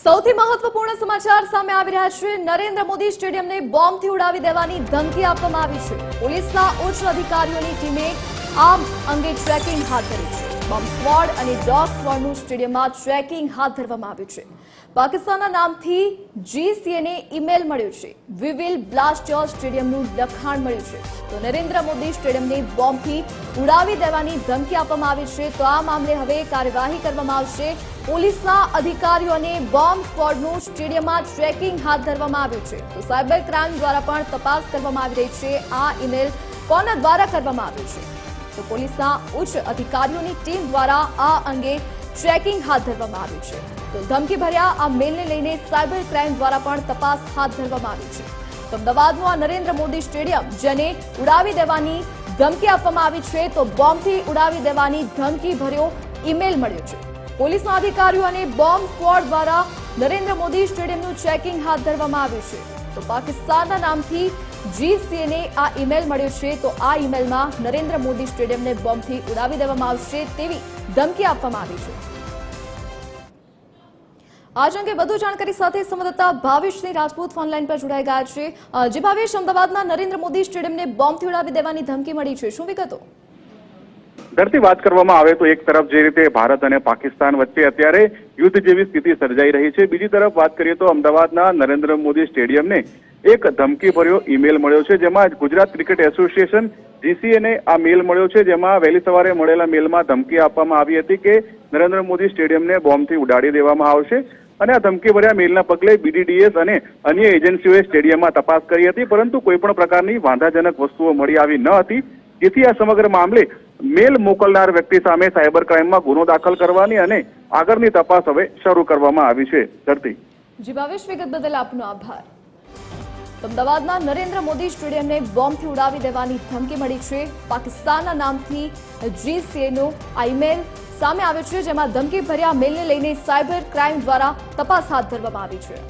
સૌથી મહત્વપૂર્ણ સમાચાર સામે આવી રહ્યા છે। નરેન્દ્ર મોદી સ્ટેડિયમને બોમ્બથી ઉડાવી દેવાની ધમકી આપવામાં આવી છે। પોલીસના ઉચ્ચ અધિકારીઓની ટીમે આ અંગે ટ્રેકિંગ હાથ ધરી છે। બોમ્બ સ્ક્વોડ અને ડોગ સ્ક્વોડનું સ્ટેડિયમમાં ટ્રેકિંગ હાથ ધરવામાં આવ્યું છે। પાકિસ્તાનના નામથી જીસીએને ઈમેલ મળ્યો છે। વી વિલ બ્લાસ્ટ યોર સ્ટેડિયમનું લખાણ મળ્યું છે। તો નરેન્દ્ર મોદી સ્ટેડિયમને બોમ્બથી ઉડાવી દેવાની ધમકી આપવામાં આવી છે। તો આ મામલે હવે કાર્યવાહી કરવામાં આવશે। પોલીસના અધિકારીઓને બોમ્બ સ્ક્વોડનું સ્ટેડિયમમાં ટ્રેકિંગ હાથ ધરવામાં આવ્યું છે। તો સાયબર ક્રાઇમ દ્વારા પણ તપાસ કરવામાં આવી રહી છે। આ ઈમેલ કોના દ્વારા કરવામાં આવ્યું છે? તો પોલીસના ઉચ્ચ અધિકારીઓની ટીમ દ્વારા આ અંગે ટ્રેકિંગ હાથ ધરવામાં આવ્યું છે। તો ધમકી ભર્યા આ મેલને લઈને સાયબર ક્રાઇમ દ્વારા પણ તપાસ હાથ ધરવામાં આવી છે। તો અમદાવાદનું આ નરેન્દ્ર મોદી સ્ટેડિયમ જેને ઉડાવી દેવાની ધમકી આપવામાં આવી છે, તો બોમ્બથી ઉડાવી દેવાની ધમકી ભર્યો ઈમેલ મળ્યો છે। પોલીસના અધિકારીઓ અને બોમ્બ સ્ક્વોડ દ્વારા નરેન્દ્ર મોદી સ્ટેડિયમનું ચેકિંગ હાથ ધરવામાં આવ્યું છે। તો પાકિસ્તાનના નામથી જીસીએને આ ઈમેલ મળ્યો છે। તો આ ઈમેલમાં નરેન્દ્ર મોદી સ્ટેડિયમને બોમ્બથી ઉડાવી દેવામાં આવશે તેવી ધમકી આપવામાં આવી છે। આજ અંગે વધુ જાણકારી સાથે સંવાદદાતા ભાવેશસિંહ રાજપૂત ફોનલાઈન પર જોડાઈ ગયા છે। જે ભાવેશ, અમદાવાદના નરેન્દ્ર મોદી સ્ટેડિયમને બોમ્બથી ઉડાવી દેવાની ધમકી મળી છે, શું વિગતો? ધરતી વાત કરવામાં આવે તો એક તરફ જે રીતે ભારત અને પાકિસ્તાન વચ્ચે અત્યારે યુદ્ધ જેવી સ્થિતિ સર્જાઈ રહી છે, બીજી તરફ વાત કરીએ તો અમદાવાદના નરેન્દ્ર મોદી સ્ટેડિયમને એક ધમકી ભર્યો ઈમેલ મળ્યો છે, જેમાં ગુજરાત ક્રિકેટ એસોસિએશન જીસીએને આ મેલ મળ્યો છે, જેમાં વહેલી સવારે મળેલા મેલમાં ધમકી આપવામાં આવી હતી કે નરેન્દ્ર મોદી સ્ટેડિયમને બોમ્બથી ઉડાડી દેવામાં આવશે। અને આ ધમકી ભર્યા મેલના પગલે બીડીડીએસ અને અન્ય એજન્સીઓએ સ્ટેડિયમમાં તપાસ કરી હતી, પરંતુ કોઈ પણ પ્રકારની વાંધાજનક વસ્તુઓ મળી આવી ન હતી, જેથી આ સમગ્ર મામલે મેલ મોકલનાર વ્યક્તિ સામે સાયબર ક્રાઇમમાં ગુનો દાખલ કરવાની અને આગળની તપાસ હવે શરૂ કરવામાં આવી છે। ધરતી જી ભાવેશ, વિગત બદલ આપનો આભાર। અમદાવાદના નરેન્દ્ર મોદી સ્ટેડિયમને બોમ્બથી ઉડાવી દેવાની ધમકી મળી છે। પાકિસ્તાનના નામથી જીસીએનો આ ઈમેલ સામે આવ્યો છે, જેમાં ધમકી ભર્યા મેલને લઈને સાયબર ક્રાઇમ દ્વારા તપાસ હાથ ધરવામાં આવી છે।